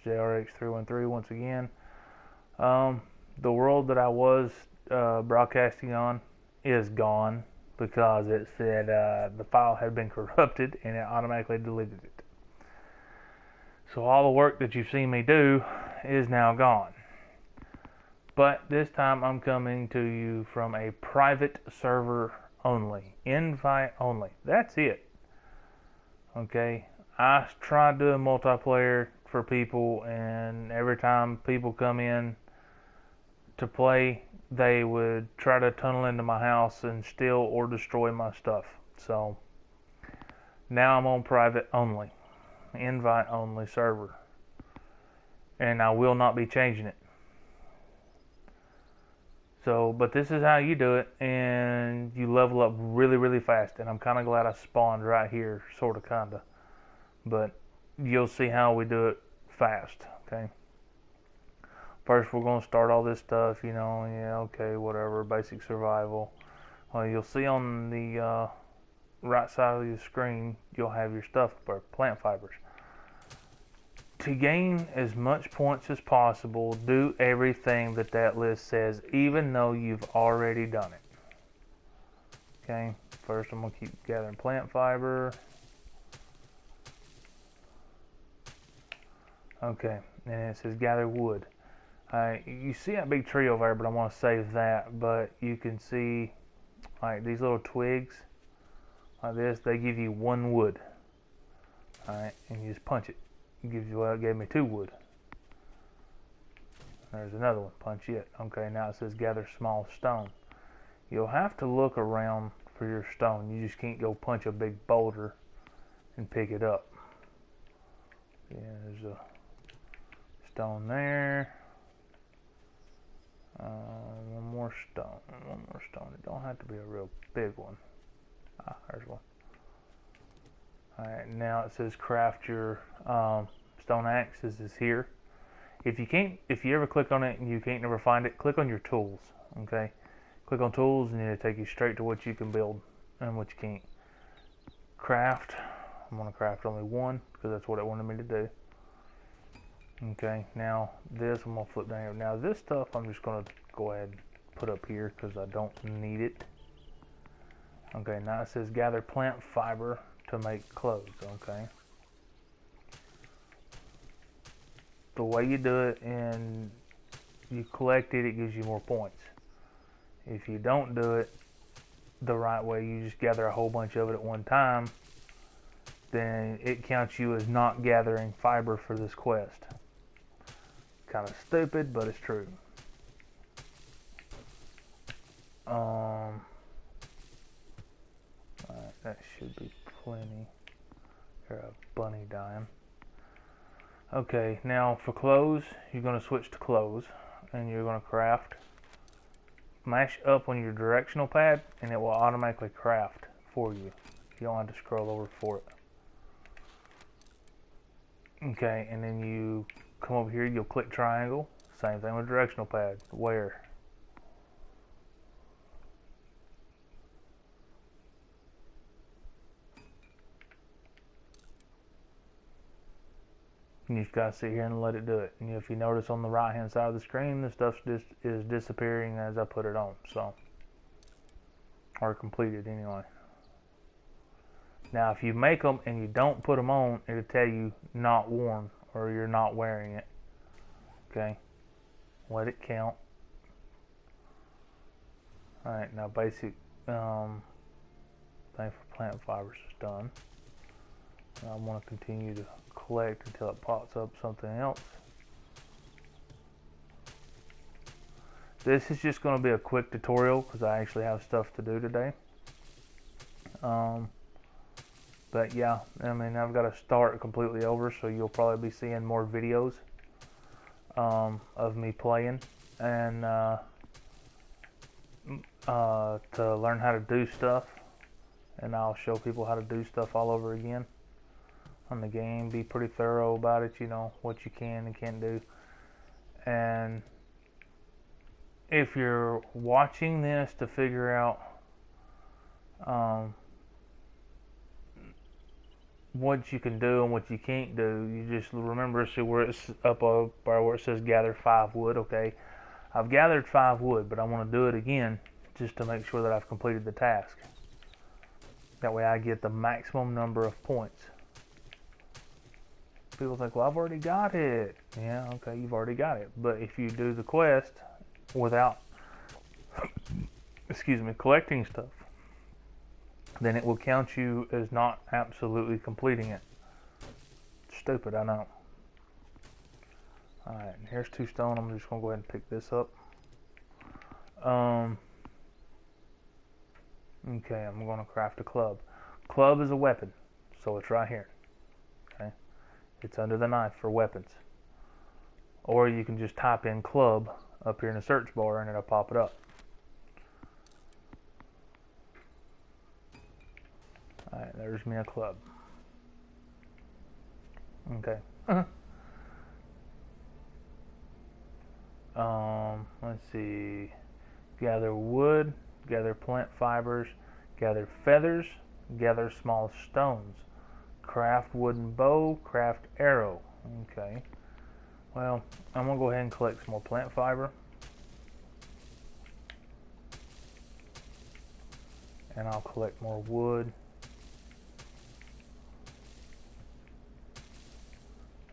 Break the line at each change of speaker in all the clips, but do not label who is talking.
jrh313 once again. The world that I was broadcasting on is gone because it said the file had been corrupted and it automatically deleted it. So all the work that you've seen me do is now gone. But this time I'm coming to you from a private server only, invite only. That's it. Okay, I tried doing multiplayer for people, and every time people come in to play, they would try to tunnel into my house and steal or destroy my stuff. So now I'm on private only, invite only server, and I will not be changing it. So, but this is how you do it, and you level up really, really fast. And I'm kind of glad I spawned right here, sort of, kind of. But you'll see how we do it fast, okay? First, we're going to start all this stuff, you know, yeah, okay, whatever, basic survival. You'll see on the right side of your screen, you'll have your stuff for plant fibers. To gain as much points as possible, do everything that list says, even though you've already done it. Okay, first I'm going to keep gathering plant fiber. Okay, and it says gather wood. You see that big tree over there, but I want to save that. But you can see like these little twigs like this, they give you 1 wood. Alright, and you just punch it. It gives you, well, it gave me 2 wood. There's another one, punch it. Okay, now it says gather small stone. You'll have to look around for your stone. You just can't go punch a big boulder and pick it up. Yeah, there's a stone there. One more stone. It don't have to be a real big one. Ah, there's one. Alright, now it says craft your stone axe. This is here. If you ever click on it and you can't never find it, click on your tools. Okay, click on tools and it'll take you straight to what you can build and what you can't. Craft. I'm gonna craft only 1 because that's what it wanted me to do. Okay, now this I'm gonna flip down here. Now this stuff I'm just gonna go ahead and put up here because I don't need it. Okay, now it says gather plant fiber to make clothes. Okay, the way you do it and you collect it, it gives you more points. If you don't do it the right way, you just gather a whole bunch of it at one time, then it counts you as not gathering fiber for this quest. Kind of stupid, but it's true. Alright, that should be plenty. Here's a bunny dying. Okay, now for clothes, you're going to switch to clothes, and you're going to craft. Mash up on your directional pad, and it will automatically craft for you. You don't have to scroll over for it. Okay, and then you come over here, you'll click triangle. Same thing with directional pad. Where? And you've got to sit here and let it do it. And if you notice on the right hand side of the screen, the stuff is disappearing as I put it on. So, or completed anyway. Now if you make them and you don't put them on, it'll tell you not worn or you're not wearing it. Okay, let it count. Alright, now basic thing for plant fibers is done. Now I want to continue to collect until it pops up something else. This is just going to be a quick tutorial because I actually have stuff to do today. But yeah, I mean, I've got to start completely over, so you'll probably be seeing more videos of me playing and to learn how to do stuff. And I'll show people how to do stuff all over again on the game. Be pretty thorough about it, you know, what you can and can't do. And if you're watching this to figure out what you can do and what you can't do. You just remember, see where it's up where it says gather 5 wood. Okay, I've gathered 5 wood, but I want to do it again just to make sure that I've completed the task. That way I get the maximum number of points. People think, well, I've already got it. Yeah, okay, you've already got it. But if you do the quest without, excuse me, collecting stuff, then it will count you as not absolutely completing it. Stupid, I know. Alright, here's 2 stone. I'm just going to go ahead and pick this up. Okay, I'm going to craft a club. Club is a weapon, so it's right here. Okay, it's under the knife for weapons. Or you can just type in club up here in the search bar and it'll pop it up. Alright, there's me a club. Okay. Let's see. Gather wood, gather plant fibers, gather feathers, gather small stones, craft wooden bow, craft arrow. Okay. Well, I'm gonna go ahead and collect some more plant fiber. And I'll collect more wood.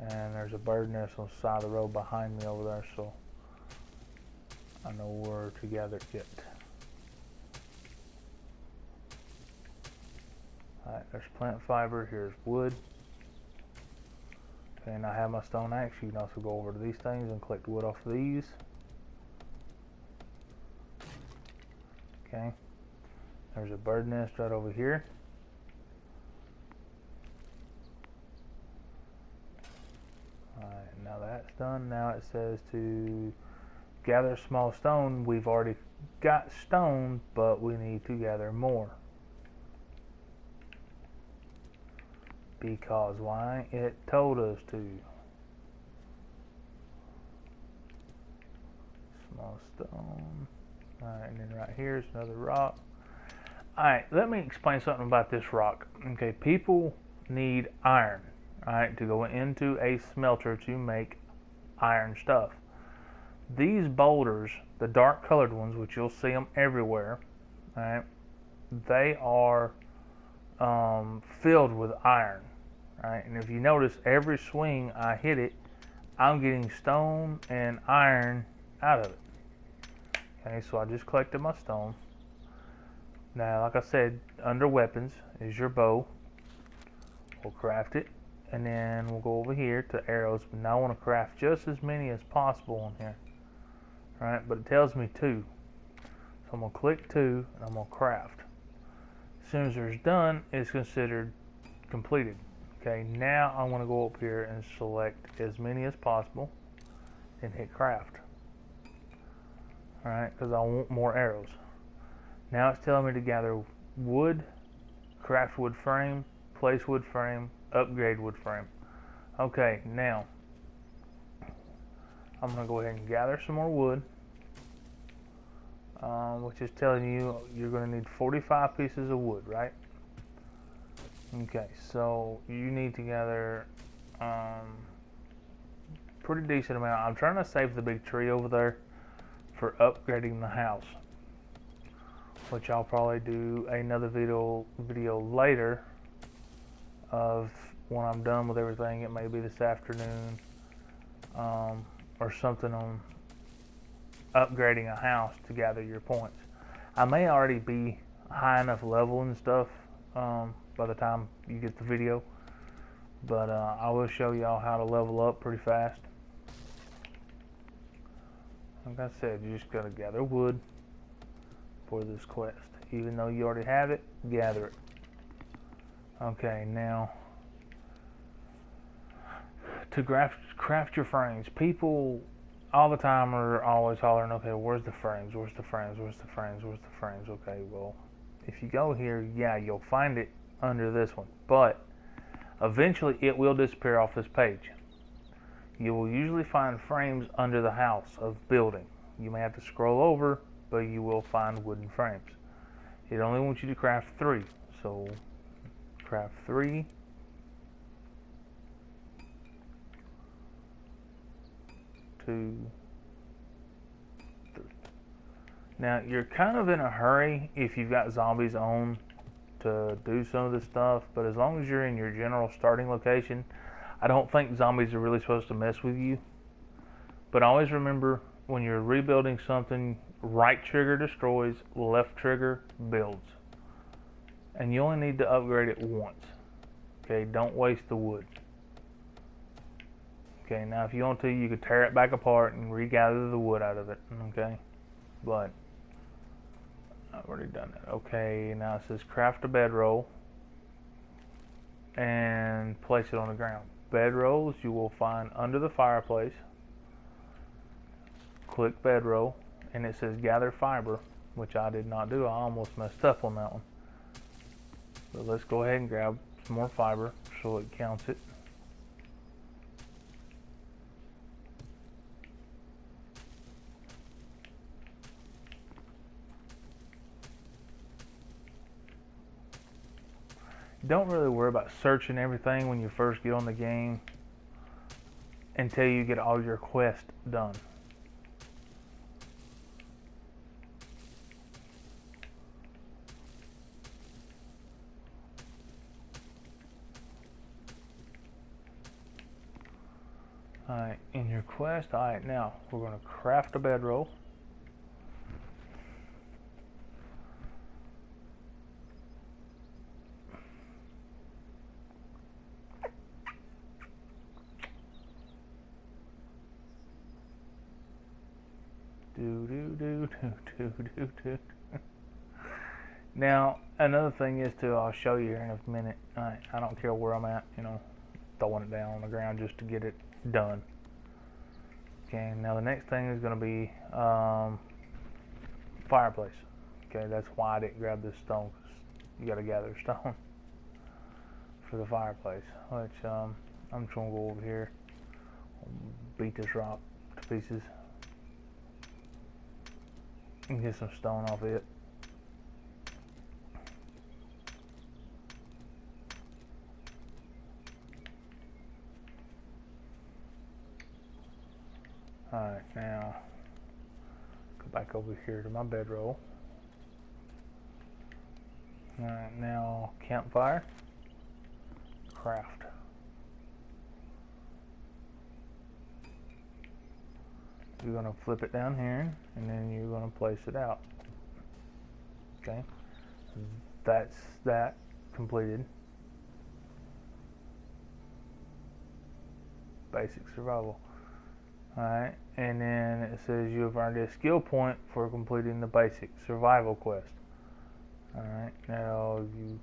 And there's a bird nest on the side of the road behind me over there, so I know where to gather it. Alright, there's plant fiber, here's wood. Okay, and I have my stone axe. You can also go over to these things and collect wood off of these. Okay, there's a bird nest right over here. Alright, now that's done. Now it says to gather small stone. We've already got stone, but we need to gather more. Because why? It told us to. Small stone. Alright, and then right here is another rock. Alright, let me explain something about this rock. Okay, people need iron, alright, to go into a smelter to make iron stuff. These boulders, the dark colored ones, which you'll see them everywhere, alright, they are filled with iron. Right, and if you notice, every swing I hit it, I'm getting stone and iron out of it. Okay, so I just collected my stone. Now, like I said, under weapons is your bow. We'll craft it, and then we'll go over here to arrows. But now I want to craft just as many as possible on here. Right, but it tells me 2. So I'm going to click 2, and I'm going to craft. As soon as there's done, it's considered completed. Okay, now I want to go up here and select as many as possible and hit craft. Alright, because I want more arrows. Now it's telling me to gather wood, craft wood frame, place wood frame, upgrade wood frame. Okay, now I'm going to go ahead and gather some more wood, which is telling you you're going to need 45 pieces of wood, right? Okay, so you need to gather pretty decent amount. I'm trying to save the big tree over there for upgrading the house, which I'll probably do another video later of when I'm done with everything. It may be this afternoon or something on upgrading a house to gather your points. I may already be high enough level and stuff by the time you get the video, but I will show y'all how to level up pretty fast. Like I said, you just gotta gather wood for this quest. Even though you already have it, gather it. Okay, now to craft your frames. People all the time are always hollering, okay, where's the frames? Where's the frames? Where's the frames? Where's the frames? Okay, well, if you go here, yeah, you'll find it under this one, but eventually it will disappear off this page. You will usually find frames under the house of building. You may have to scroll over, but you will find wooden frames. It only wants you to craft 3, so craft 3, 2, 3. Now, you're kind of in a hurry if you've got zombies on to do some of this stuff, but as long as you're in your general starting location, I don't think zombies are really supposed to mess with you. But always remember, when you're rebuilding something, right trigger destroys, left trigger builds. And you only need to upgrade it once. Okay, don't waste the wood. Okay, now if you want to, you could tear it back apart and regather the wood out of it. Okay, but I've already done that. Okay, now it says craft a bedroll and place it on the ground. Bedrolls you will find under the fireplace. Click bedroll, and it says gather fiber, which I did not do. I almost messed up on that one. But let's go ahead and grab some more fiber so it counts it. Don't really worry about searching everything when you first get on the game until you get all your quests done. Alright, in your quest, alright, now we're going to craft a bedroll. Now, another thing is I'll show you here in a minute. I don't care where I'm at, throwing it down on the ground just to get it done. Okay, now the next thing is going to be fireplace. Okay, that's why I didn't grab this stone, because you got to gather stone for the fireplace. Which I'm just going to go over here, beat this rock to pieces, and get some stone off it. Alright, now go back over here to my bedroll. Alright, now campfire, craft. You're going to flip it down here, and then you're going to place it out. Okay, that's that completed. Basic survival. Alright, and then it says you have earned a skill point for completing the basic survival quest. Alright, now you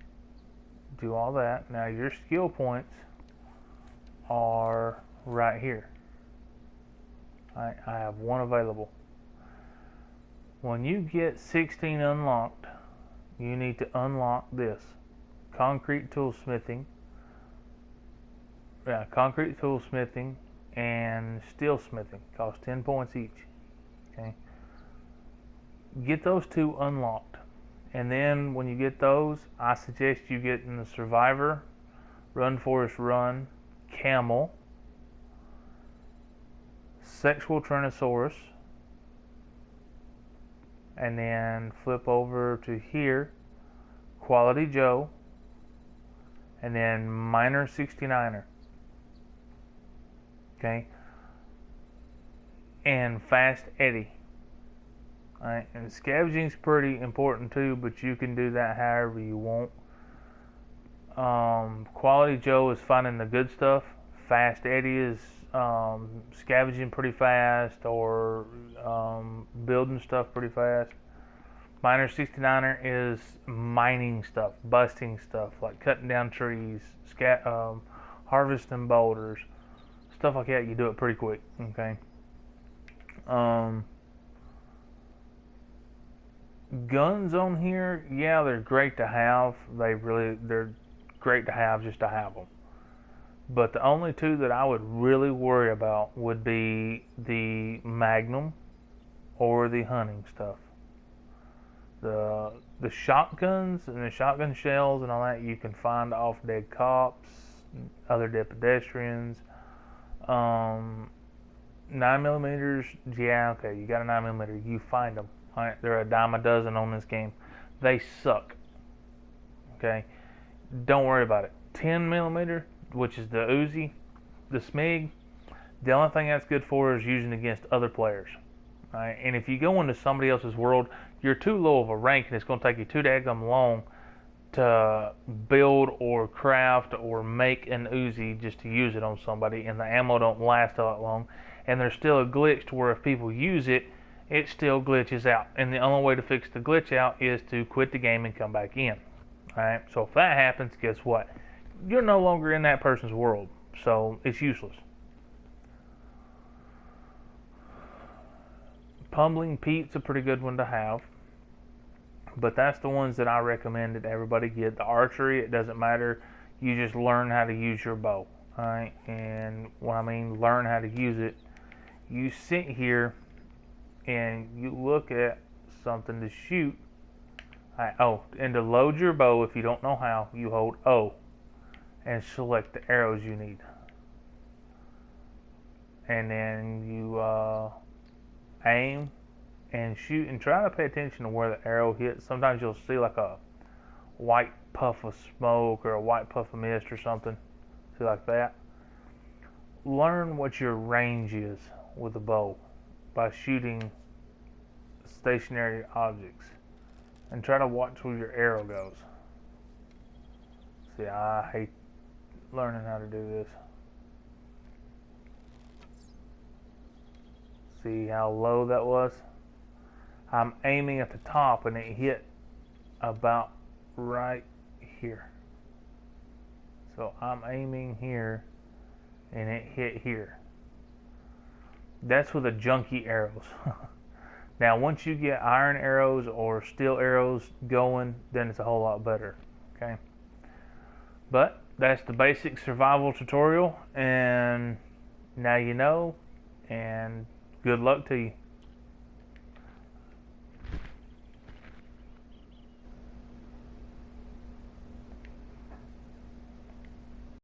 do all that. Now your skill points are right here. Alright, I have one available. When you get 16 unlocked, you need to unlock this. Concrete toolsmithing. Yeah, concrete toolsmithing and steel smithing. Cost 10 points each. Okay. Get those two unlocked. And then when you get those, I suggest you get in the survivor, run forest run, camel, sexual Tyrannosaurus, and then flip over to here, Quality Joe, and then Miner 69er. Okay, and Fast Eddie. Alright, and scavenging's pretty important too, but you can do that however you want. Quality Joe is finding the good stuff. Fast Eddie is scavenging pretty fast, or building stuff pretty fast. Miner 69er is mining stuff, busting stuff, like cutting down trees, harvesting boulders, stuff like that. You do it pretty quick. Okay. Guns on here, yeah, they're great to have. They're great to have just to have them. But the only two that I would really worry about would be the Magnum or the hunting stuff. The shotguns and the shotgun shells and all that you can find off dead cops, other dead pedestrians. 9 millimeters, yeah, okay, you got a 9 millimeter. You find them. All right, they're a dime a dozen on this game. They suck. Okay, don't worry about it. 10 millimeter, which is the Uzi, the Smig. The only thing that's good for is using against other players. All right, and if you go into somebody else's world, you're too low of a rank, and it's going to take you too daggum long to build or craft or make an Uzi just to use it on somebody, and the ammo don't last a lot long, and there's still a glitch to where if people use it, it still glitches out, and the only way to fix the glitch out is to quit the game and come back in. Alright, so if that happens, guess what? You're no longer in that person's world, so it's useless. Pummeling Pete's a pretty good one to have. But that's the ones that I recommend that everybody get. The archery, it doesn't matter. You just learn how to use your bow. Alright? And when I mean learn how to use it, you sit here and you look at something to shoot. And to load your bow, if you don't know how, you hold O and select the arrows you need. And then you aim and shoot, and try to pay attention to where the arrow hits. Sometimes you'll see like a white puff of smoke or a white puff of mist or something. See, like that. Learn what your range is with a bow by shooting stationary objects, and try to watch where your arrow goes. See, I hate learning how to do this. See how low that was? I'm aiming at the top and it hit about right here. So I'm aiming here and it hit here. That's with the junky arrows. Now once you get iron arrows or steel arrows going, then it's a whole lot better. Okay. But that's the basic survival tutorial, and now you know, and good luck to you.